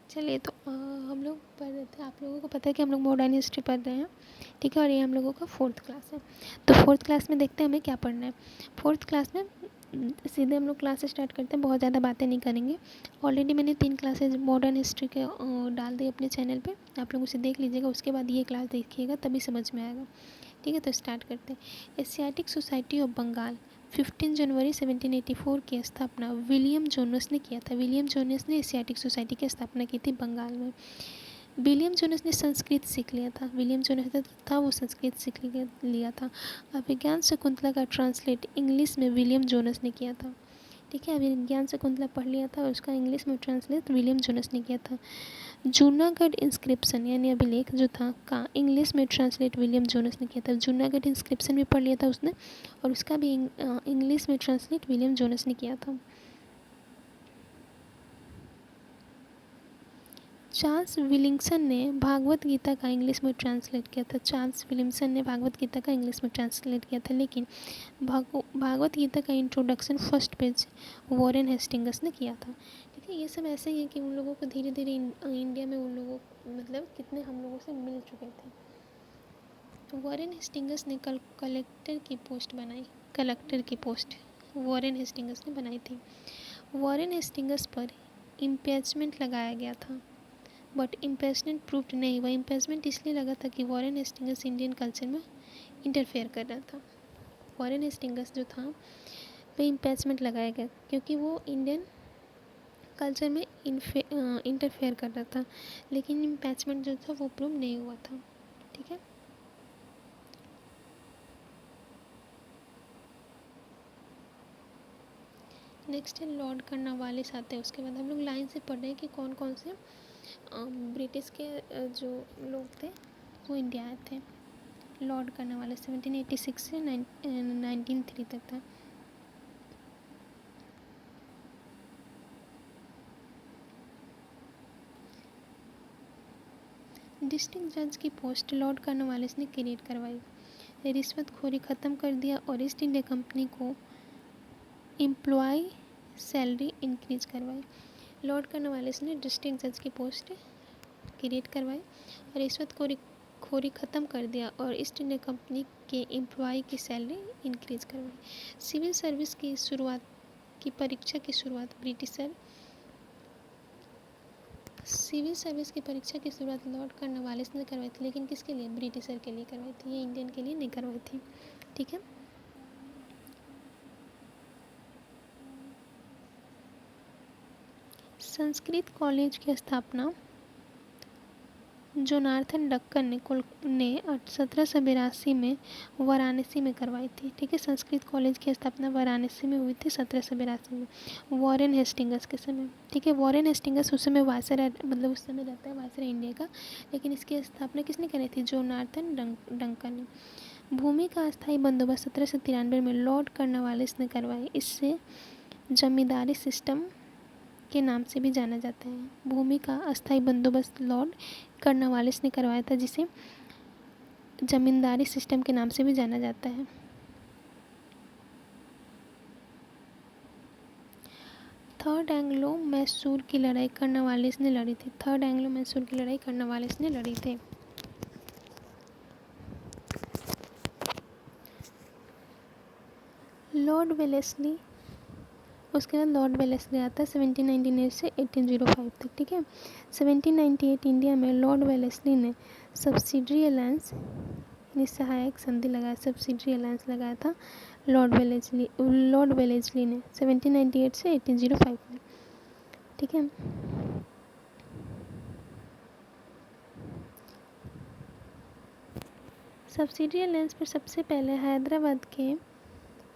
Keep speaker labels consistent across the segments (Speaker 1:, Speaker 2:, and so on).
Speaker 1: चलिए तो हम लोग पढ़ रहे थे, आप लोगों को पता है कि हम लोग मॉडर्न हिस्ट्री पढ़ रहे हैं, ठीक है। और ये हम लोगों का 4th क्लास है। तो 4th क्लास में देखते हैं हमें क्या पढ़ना है। 4th क्लास में सीधे हम लोग क्लास स्टार्ट करते हैं, बहुत ज़्यादा बातें नहीं करेंगे। ऑलरेडी मैंने 3 क्लासेज मॉडर्न हिस्ट्री के डाल दी अपने चैनल पे, आप लोग उसे देख लीजिएगा, उसके बाद ये क्लास देखिएगा तभी समझ में आएगा, ठीक है। तो स्टार्ट करते हैं। एशियाटिक सोसाइटी ऑफ बंगाल 15 जनवरी 1784 की स्थापना विलियम जोनस ने किया था। विलियम जोनस ने एशियाटिक सोसाइटी की स्थापना की थी बंगाल में। विलियम जोनस ने संस्कृत सीख लिया था। विलियम जोनस था वो संस्कृत सीख लिया था। अभिज्ञान शकुंतला का ट्रांसलेट इंग्लिश में विलियम जोनस ने किया था, ठीक है। अभिज्ञान शकुंतला पढ़ लिया था और उसका इंग्लिश में ट्रांसलेट विलियम जोनस ने किया था। जूनागढ़ इंस्क्रिप्शन यानी अभिलेख जो था का इंग्लिश में ट्रांसलेट विलियम जोनस ने किया था। जूनागढ़ इंस्क्रिप्शन भी पढ़ लिया था उसने और उसका भी इंग्लिश में ट्रांसलेट विलियम जोनस ने किया था। चार्ल्स विलिंगसन ने भागवत गीता का इंग्लिश में ट्रांसलेट किया था। चार्ल्स विलिंगसन ने भागवत गीता का इंग्लिश में ट्रांसलेट किया था, लेकिन भागवत गीता का introduction first page Warren Hastings ने किया था, ठीक है। ये सब ऐसे ही है कि उन लोगों को धीरे धीरे इंडिया में उन लोगों मतलब कितने हम लोगों से मिल चुके थे। वॉरेन हेस्टिंग्स ने कलेक्टर की पोस्ट बनाई। कलेक्टर की पोस्ट वॉरेन हेस्टिंग्स ने बनाई थी। वॉरेन हेस्टिंग्स पर इम्पीचमेंट लगाया गया था, बट इम्पीचमेंट प्रूव्ड नहीं हुआ। इम्पीचमेंट इसलिए लगा था कि वॉरेन हेस्टिंग्स इंडियन कल्चर में इंटरफेयर कर रहा था। वॉरेन हेस्टिंग्स जो था पे इम्पीचमेंट लगाया गया क्योंकि वो इंडियन कल्चर में इंटरफेयर कर रहा था, लेकिन इम्पीचमेंट जो था वो प्रूव नहीं हुआ था, ठीक है। नेक्स्ट है लॉर्ड कर्नवालिस आते हैं। उसके बाद हम लोग लाइन से पढ़ रहे हैं कि कौन कौन से ब्रिटिश के जो लोग थे वो इंडिया आए थे। लॉर्ड कर्नवालिस 1786 से 1903 तक था। डिस्ट्रिक्ट जज की पोस्ट लॉर्ड कर्नवालिस ने क्रिएट करवाई। रिश्वतखोरी ख़त्म कर दिया और ईस्ट इंडिया कंपनी को एम्प्लॉय सैलरी इंक्रीज करवाई। लॉर्ड कर्नवालिस ने डिस्ट्रिक्ट जज की पोस्ट क्रिएट करवाई और रिश्वतखोरी ख़त्म कर दिया और ईस्ट इंडिया कंपनी के एम्प्लॉय की सैलरी इंक्रीज करवाई। सिविल सर्विस की शुरुआत की परीक्षा की शुरुआत ब्रिटिशर सिविल सर्विस की परीक्षा की शुरुआत लॉर्ड कर्नवालिस ने करवाई थी, लेकिन किसके लिए? ब्रिटिशर के लिए करवाई थी, ये इंडियन के लिए नहीं करवाई थी, ठीक है। संस्कृत कॉलेज की स्थापना जोनार्थन डक्कन ने 1782 में वाराणसी में करवाई थी, ठीक है। संस्कृत कॉलेज की स्थापना वाराणसी में हुई थी 1782 में वॉरेन हेस्टिंग्स के समय, ठीक है। वॉरेन हेस्टिंग्स उस समय वायसराय मतलब उस समय रहता है वायसराय इंडिया का, लेकिन इसकी स्थापना किसने करी थी? जोनार्थन डंकन ने। भूमि का अस्थायी बंदोबस्त 1793 में लॉर्ड कर्नवालिस ने करवाई। इससे जमींदारी सिस्टम के नाम से भी जाना जाता है। भूमि का अस्थायी बंदोबस्त लॉर्ड कर्नवालिस ने करवाया था, जिसे जमींदारी सिस्टम के नाम से भी जाना जाता है। थर्ड एंग्लो मैसूर की लड़ाई कर्नवालिस ने लड़ी थी। थर्ड एंग्लो मैसूर की लड़ाई कर्नवालिस ने लड़ी थी। लॉर्ड वेलेस्ली उसके बाद लॉर्ड वेलेस्ली आता है 1798 से 1805 तक, ठीक है। 1798 इंडिया में लॉर्ड वेलेस्ली ने सब्सिडरी अलायंस यानी सहायक संधि लगाया, सब्सिडरी अलायंस लगाया था लॉर्ड वेलेस्ली ने 1798 से 1805 में, ठीक है। सब्सिडरी अलायंस पर सबसे पहले हैदराबाद के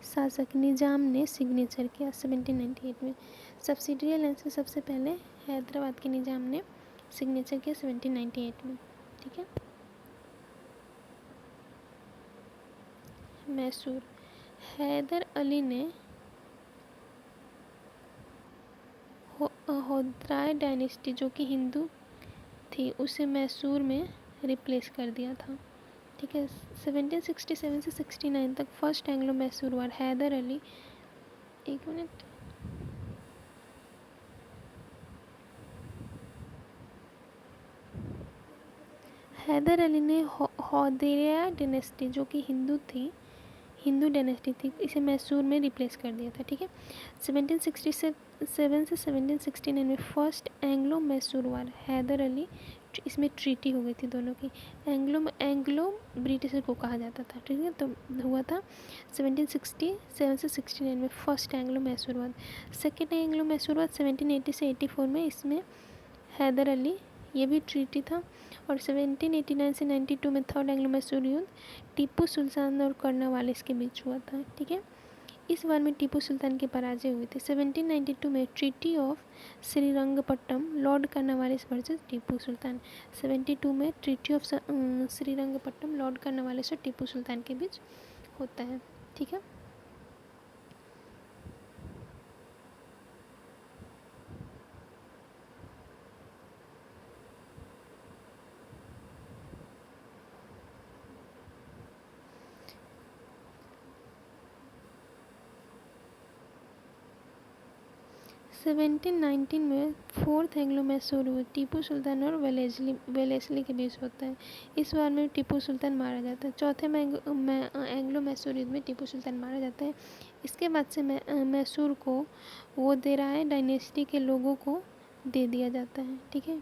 Speaker 1: शासक निजाम ने सिग्नेचर किया 1798 में। सब्सिडरी अलायंस में सबसे पहले हैदराबाद के निजाम ने सिग्नेचर किया 1798 में, ठीक है। मैसूर हैदर अली ने होद्राय डायनेस्टी जो कि हिंदू थी उसे मैसूर में रिप्लेस कर दिया था, ठीक है। 1767 से 69 तक फर्स्ट एंग्लो मैसूर वार हैदर अली एक मिनट हैदर अली ने हौदेरिया डायनेस्टी, जो कि हिंदू डायनेस्टी थी, इसे मैसूर में रिप्लेस कर दिया था। ठीक है, 1767 से 1769 में फर्स्ट एंग्लो मैसूर वार, हैदर अली, इसमें ट्रीटी हो गई थी दोनों की। एंग्लो ब्रिटिशर को कहा जाता था। ठीक है, तो हुआ था 1767 से 69 में फर्स्ट एंग्लो मैसूर वार। सेकेंड एंग्लो मैसूर वार 1780 से 84 में, इसमें हैदर अली, ये भी ट्रीटी था। और 1789 से 92 में थर्ड एंग्लो मैसूर युद्ध टीपू सुल्तान और कर्नावालिस के बीच हुआ था। ठीक है, इस बार में टीपू सुल्तान की पराजय हुई थी। 1792 में treaty of Srirangapattam, Lord Cornwallis versus Tipu Sultan. 72 में treaty of Srirangapattam, Lord Cornwallis और टीपू सुल्तान के बीच होता है। ठीक है, 1719 में फोर्थ एंग्लो मैसूर युद्ध टीपू सुल्तान और वेलेस्ली के बीच होता है। इस बार में टीपू सुल्तान मारा जाता है। चौथे में एंग्लो मैसूर युद्ध में टीपू सुल्तान मारा जाता है। इसके बाद से मैसूर को वोदेराय डायनेस्टी के लोगों को दे दिया जाता है। ठीक है,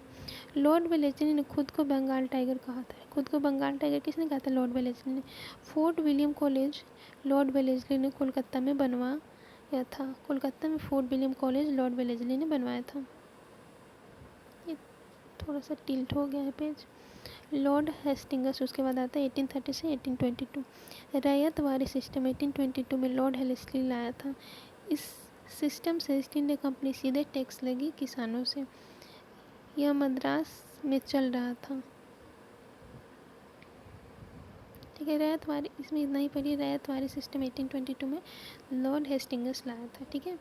Speaker 1: लॉर्ड वेलेस्ली ने खुद को बंगाल टाइगर कहा था। खुद को बंगाल टाइगर किसने कहा था? लॉर्ड वेलेस्ली ने। Fort William college Lord Wellesley ने कोलकाता में बनवाया था। कोलकाता में fort William college Lord Wellesley ने बनवाया था। ये थोड़ा सा टिल्ट हो गया है पेज। लॉर्ड हेस्टिंगस उसके बाद आता है 1830 से 1822। रैयतवारी सिस्टम 1822 में लॉर्ड हेलेस्ली लाया था। इस सिस्टम से ईस्ट इंडिया कंपनी सीधे टैक्स लगी किसानों से। यह मद्रास में चल रहा था। ठीक है, रैयतवारी, इसमें इतना ही पढ़िए। रैयतवारी सिस्टम 1822 में लॉर्ड हेस्टिंगस लाया था। ठीक है,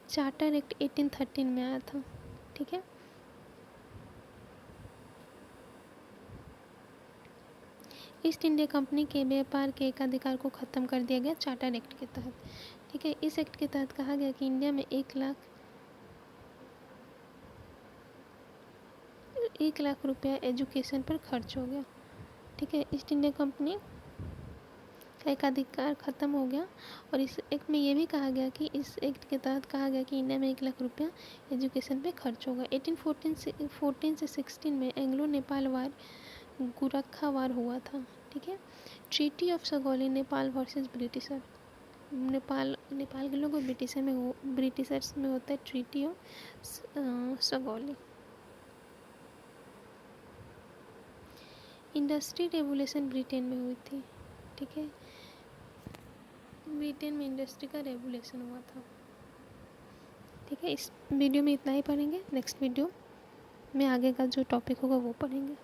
Speaker 1: चार्टर एक्ट 1813 में आया था। ठीक है, ईस्ट इंडिया कंपनी के व्यापार के एकाधिकार को ख़त्म कर दिया गया चार्टर एक्ट के तहत। ठीक है, इस एक्ट के तहत कहा गया कि इंडिया में 1 लाख रुपया एजुकेशन पर खर्च हो गया। ठीक है, ईस्ट इंडिया कंपनी का एकाधिकार ख़त्म हो गया। और इस एक्ट में ये भी कहा गया कि इस एक्ट के तहत कहा गया कि इंडिया में 1 लाख रुपया एजुकेशन पे खर्च होगा। 1814 से 16 में एंग्लो नेपाल वार, गोरखा वार हुआ था। ठीक है, treaty of Sugauli, Nepal versus britisher. Nepal के लोग ब्रिटिशर्स में होता है treaty of Sugauli. Industry revolution Britain में हुई थी। ठीक है, ब्रिटेन में इंडस्ट्री का रेवोल्यूशन हुआ था। ठीक है, इस वीडियो में इतना ही पढ़ेंगे। नेक्स्ट वीडियो में आगे का जो टॉपिक होगा वो पढ़ेंगे।